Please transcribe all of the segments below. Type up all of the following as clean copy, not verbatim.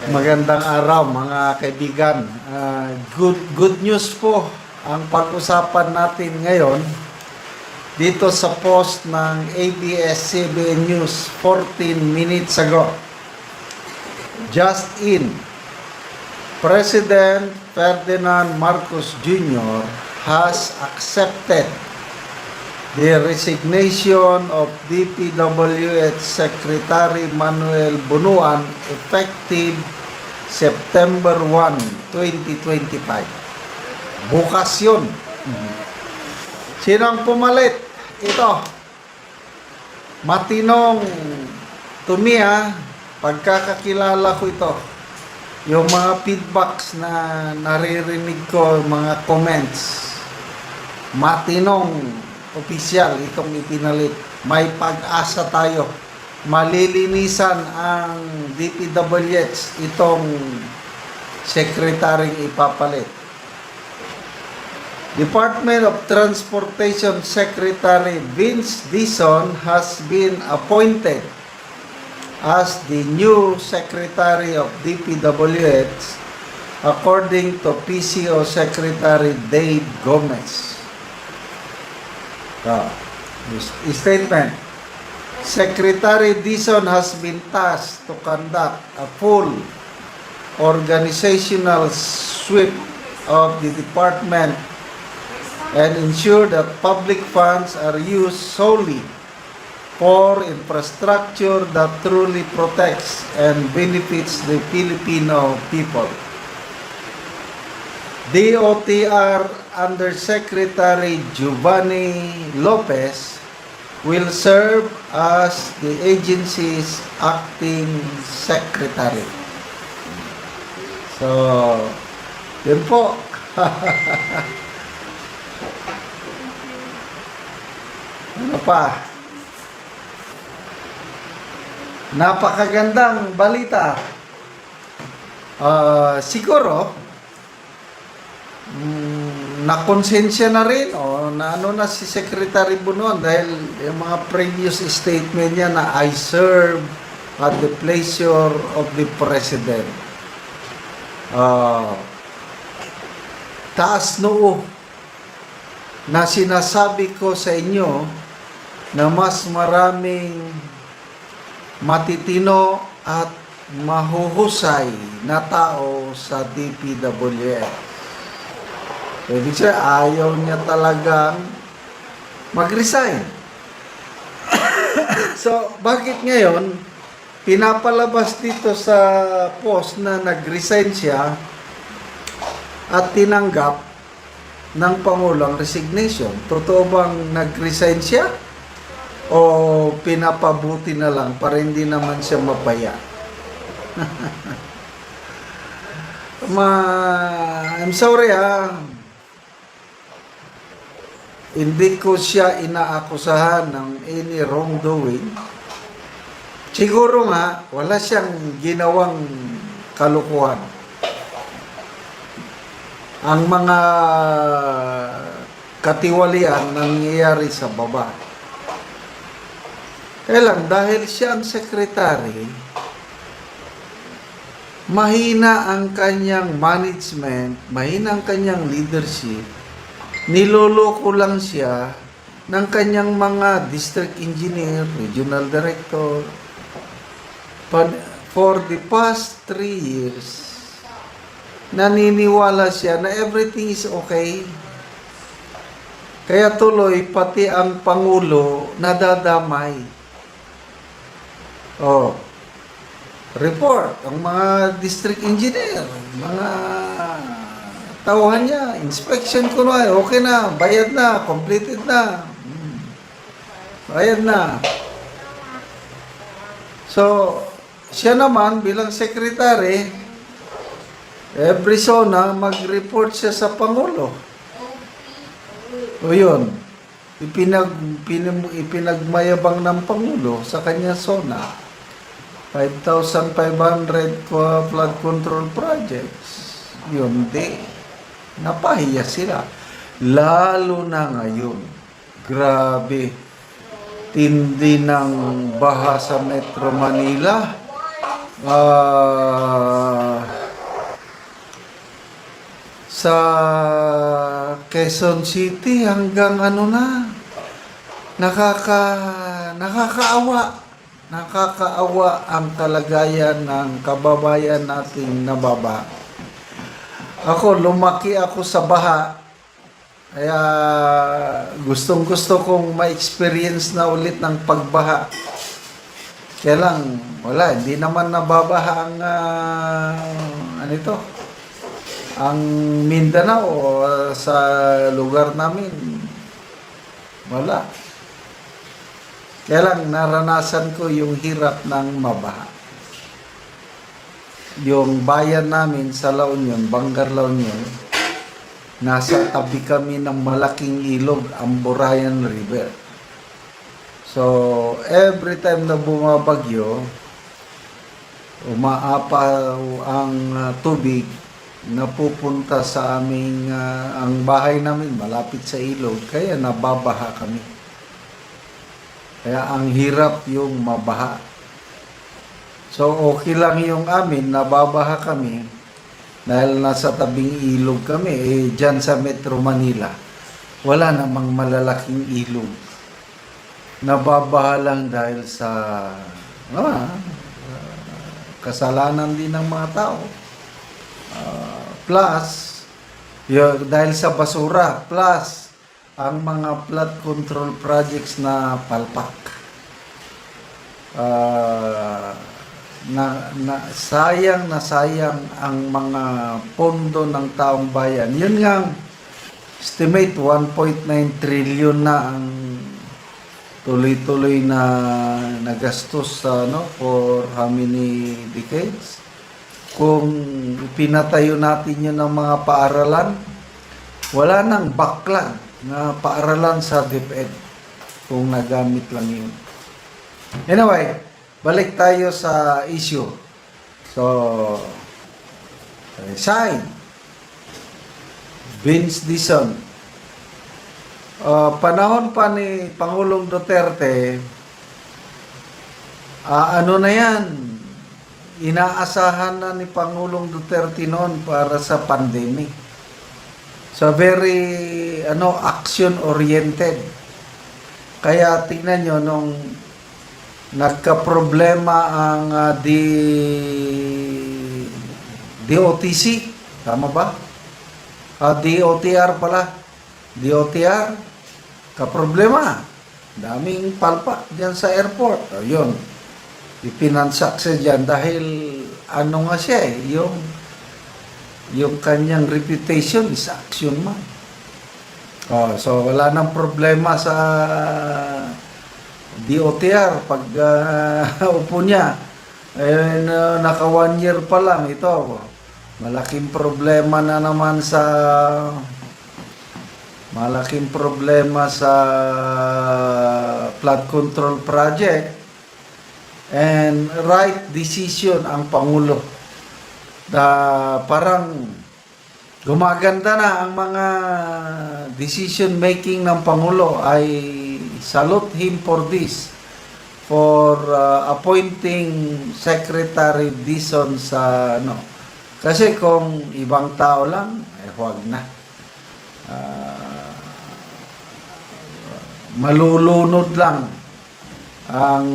Magandang araw mga kaibigan. Good news po ang pag-usapan natin ngayon dito sa post ng ABS-CBN News 14 minutes ago. Just in, President Ferdinand Marcos Jr. has accepted the resignation of DPWH Secretary Manuel Bunuan effective September 1, 2025. Bukas yun. Sinong pumalit? Ito. Matinong tumiya, pagkakakilala ko ito. Yung mga feedbacks na naririnig ko, mga comments. Matinong opisyal itong ipinalit. May pag-asa tayo. Malilinisan ang DPWH itong sekretaryong ipapalit. Department of Transportation Secretary Vince Dizon has been appointed as the new Secretary of DPWH according to PCO Secretary Dave Gomez. Statement. Secretary Dizon has been tasked to conduct a full organizational sweep of the department and ensure that public funds are used solely for infrastructure that truly protects and benefits the Filipino people. DOTR Undersecretary Giovanni Lopez will serve as the agency's acting secretary. So, yun po. Ano pa? Napakagandang balita. Siguro, nakonsensya na rin na ano na si Secretary Bunuan dahil yung mga previous statement niya na I serve at the pleasure of the President. Taas noo na sinasabi ko sa inyo na mas maraming matitino at mahuhusay na tao sa DPWH. Ibig sabihin, ayaw niya talagang mag-resign. So, bakit ngayon, pinapalabas dito sa post na nag-resign siya at tinanggap ng Pangulo resignation? Totoo bang nag-resign siya? O pinapabuti na lang para hindi naman siya mapaya? I'm sorry hindi ko siya inaakusahan ng any wrongdoing. Siguro nga, wala siyang ginawang kalukuhan. Ang mga katiwalian nangyayari sa baba. Kaya lang, dahil siya ang sekretary, mahina ang kanyang management, mahina ang kanyang leadership, niloloko lang siya ng kanyang mga district engineer, regional director. For the past 3 years, naniniwala siya na everything is okay. Kaya tuloy, pati ang Pangulo nadadamay. Report, ang mga district engineer, mga tauhan niya, inspection ko na, okay na, bayad na, completed na. Bayad na. So, siya naman bilang secretary, every zona, mag-report siya sa Pangulo. O yun, ipinagmayabang ng Pangulo sa kanya zona. 5,500 flood control projects. Yun di. Napahiya sila. Lalo na ngayon. Grabe. Tindi ng baha sa Metro Manila. sa Quezon City hanggang ano na, nakakaawa. Nakakaawa ang kalagayan ng kababayan nating nababa. Ako, lumaki ako sa baha. Kaya gustong-gusto kong ma-experience na ulit ng pagbaha. Kaya lang, wala, hindi naman nababaha ang ang Mindanao o sa lugar namin. Wala. Kaya lang, naranasan ko yung hirap ng mabaha. Yung bayan namin sa La Union, Bangar La Union, nasa tabi kami ng malaking ilog, ang Burayan River. So, every time na bumabagyo, umaapaw ang tubig na pupunta sa aming, ang bahay namin malapit sa ilog, kaya nababaha kami. Kaya ang hirap yung mabaha. So, okay lang yung amin, nababaha kami, dahil nasa tabing ilog kami, dyan sa Metro Manila, wala namang malalaking ilog. Nababaha lang dahil sa kasalanan din ng mga tao. Plus, dahil sa basura, plus ang mga flood control projects na palpak. Sayang ang mga pondo ng taong bayan. Yun nga, estimate 1.9 trillion na ang tuloy-tuloy na nagastos for how many decades. Kung pinatayo natin yun ng mga paaralan, wala nang backlog na paaralan sa DepEd kung nagamit lang yun. Anyway, balik tayo sa issue. So, resign. Vince Dizon. Panahon pa ni Pangulong Duterte, ano na yan, inaasahan na ni Pangulong Duterte noon para sa pandemic. So very action-oriented. Kaya tingnan nyo, nung nagka-problema ang DOTC, tama ba? DOTR pala. DOTR, kaproblema. Daming palpa diyan sa airport. Yun. Ipinansak siya dyan dahil nga siya yung kanyang reputation is action man. So wala nang problema sa DOTR pag upo niya. Naka 1 year pa lang ito. Malaking problema na naman sa flood control project. And right decision ang Pangulo. Parang gumaganda na ang mga decision making ng Pangulo. I salute him for this. For appointing Secretary Dizon sa Kasi kung ibang tao lang, huwag na. Malulunod lang ang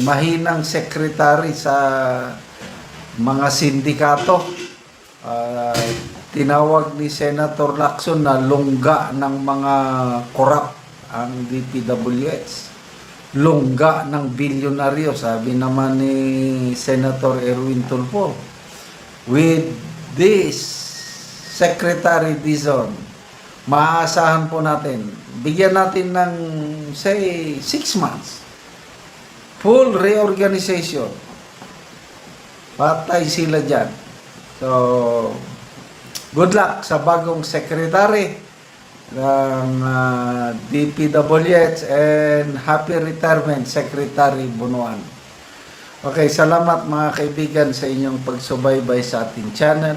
mahinang sekretary sa mga sindikato. Tinawag ni Senator Lacson na lungga ng mga korap ang DPWH. Lungga ng bilyonaryo, sabi naman ni Senator Erwin Tulfo. With this Secretary Dizon, maaasahan po natin, bigyan natin ng say 6 months. Full reorganization. Patay sila dyan. So, good luck sa bagong secretary ng DPWH and happy retirement, Secretary Bunuan. Okay, salamat mga kaibigan sa inyong pagsubaybay sa ating channel.